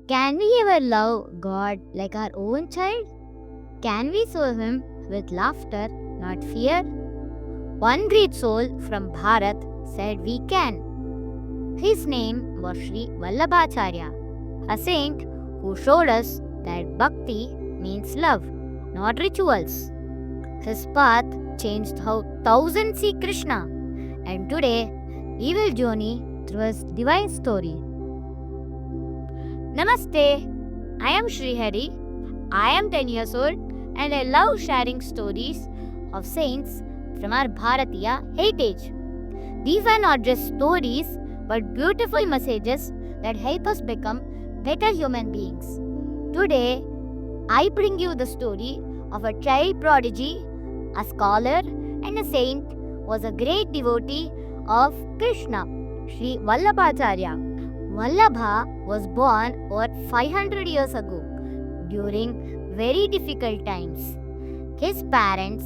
Can we ever love God like our own child? Can we serve Him with laughter, not fear? One great soul from Bharat said we can. His name was Sri Vallabhacharya, a saint who showed us that bhakti means love, not rituals. His path changed how thousands see Krishna, and today we will journey through his divine story. Namaste, I am Sri Hari. I am 10 years old and I love sharing stories of saints from our Bharatiya heritage. These are not just stories but beautiful messages that help us become better human beings. Today, I bring you the story of a child prodigy, a scholar, and a saint who was a great devotee of Krishna, Sri Vallabhacharya. Vallabha was born over 500 years ago during very difficult times. His parents,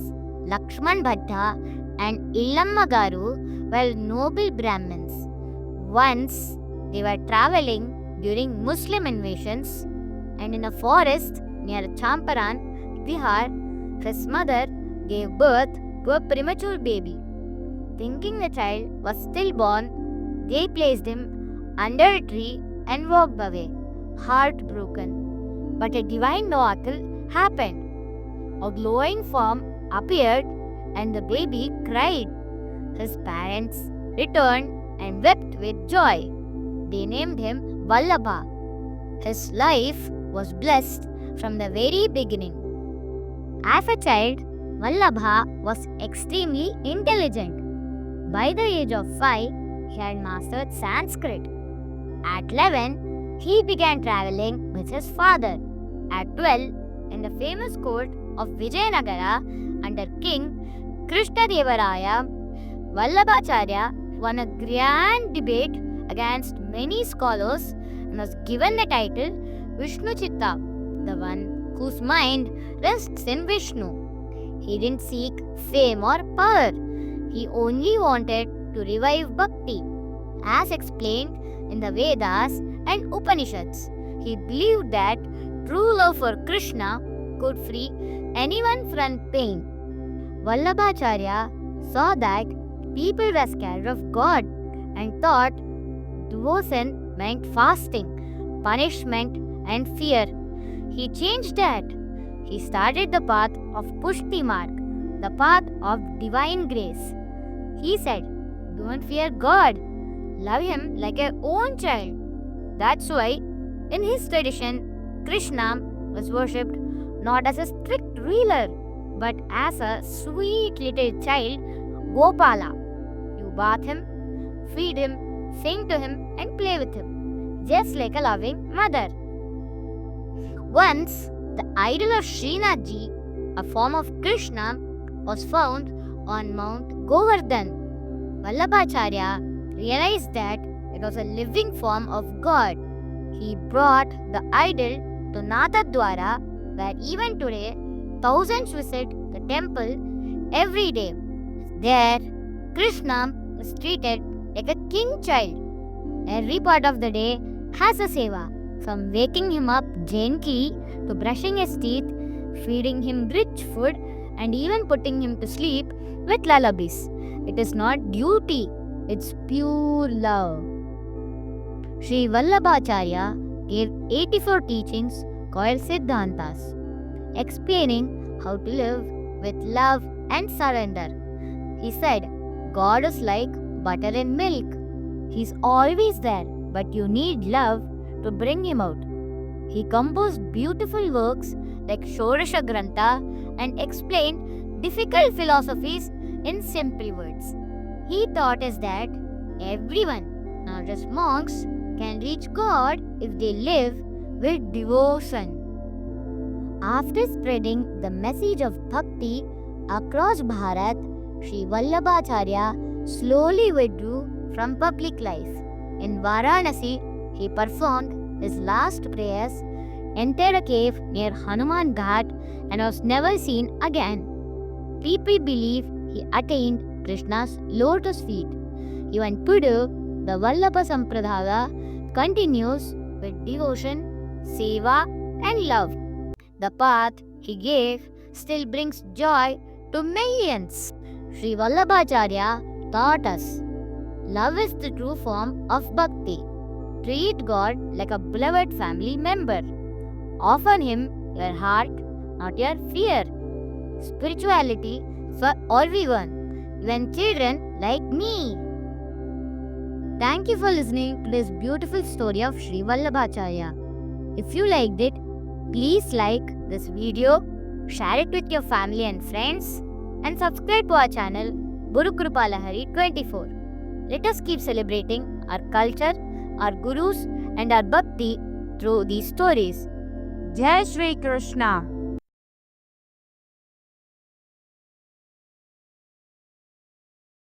Lakshman Bhatta and Illamma Garu, were noble Brahmins. Once they were traveling during Muslim invasions, and in a forest near Champaran, Bihar, his mother gave birth to a premature baby. Thinking the child was stillborn, they placed him under a tree and walked away, heartbroken. But a divine miracle happened. A glowing form appeared and the baby cried. His parents returned and wept with joy. They named him Vallabha. His life was blessed from the very beginning. As a child, Vallabha was extremely intelligent. By the age of 5, he had mastered Sanskrit. At 11, he began traveling with his father. At 12, in the famous court of Vijayanagara under King Krishnadevaraya, Vallabhacharya won a grand debate against many scholars and was given the title Vishnu Chitta, the one whose mind rests in Vishnu. He didn't seek fame or power. He only wanted to revive bhakti. As explained in the Vedas and Upanishads, he believed that true love for Krishna could free anyone from pain. Vallabhacharya saw that people were scared of God and thought devotion meant fasting, punishment, and fear. He changed that. He started the path of Pushti Marg, the path of divine grace. He said, "Don't fear God, love Him like your own child." That's why, in his tradition, Krishna was worshipped not as a strict ruler, but as a sweet little child, Gopala. You bath him, feed him, sing to him, and play with him, just like a loving mother. Once, the idol of Srinathji, a form of Krishna, was found on Mount Govardhan. Vallabhacharya realized that it was a living form of God. He brought the idol to Nathdwara, where even today thousands visit the temple every day. There, Krishna is treated like a king child. Every part of the day has a seva, from waking him up gently to brushing his teeth, feeding him rich food, and even putting him to sleep with lullabies. It is not duty, it's pure love. Sri Vallabhacharya gave 84 teachings called Siddhantas, explaining how to live with love and surrender. He said, God is like butter and milk. He's always there, but you need love to bring him out. He composed beautiful works like Shorasha Grantha and explained difficult philosophies in simple words. He taught us that everyone, not just monks, can reach God if they live with devotion. After spreading the message of bhakti across Bharat, Sri Vallabhacharya slowly withdrew from public life. In Varanasi, he performed his last prayers, entered a cave near Hanuman Ghat, and was never seen again. People believe he attained Krishna's lotus feet. Even today, the Vallabha Sampradaya continues with devotion seva, and love. The path he gave still brings joy to millions. Sri Vallabhacharya taught us love is the true form of bhakti. Treat God like a beloved family member. Offer Him your heart, not your fear. Spirituality for everyone, even children like me. Thank you for listening to this beautiful story of Sri Vallabhacharya. If you liked it, please like this video, share it with your family and friends, and subscribe to our channel Guru Krupalahari 24. Let us keep celebrating our culture, our gurus, and our bhakti through these stories. Jai Shri Krishna.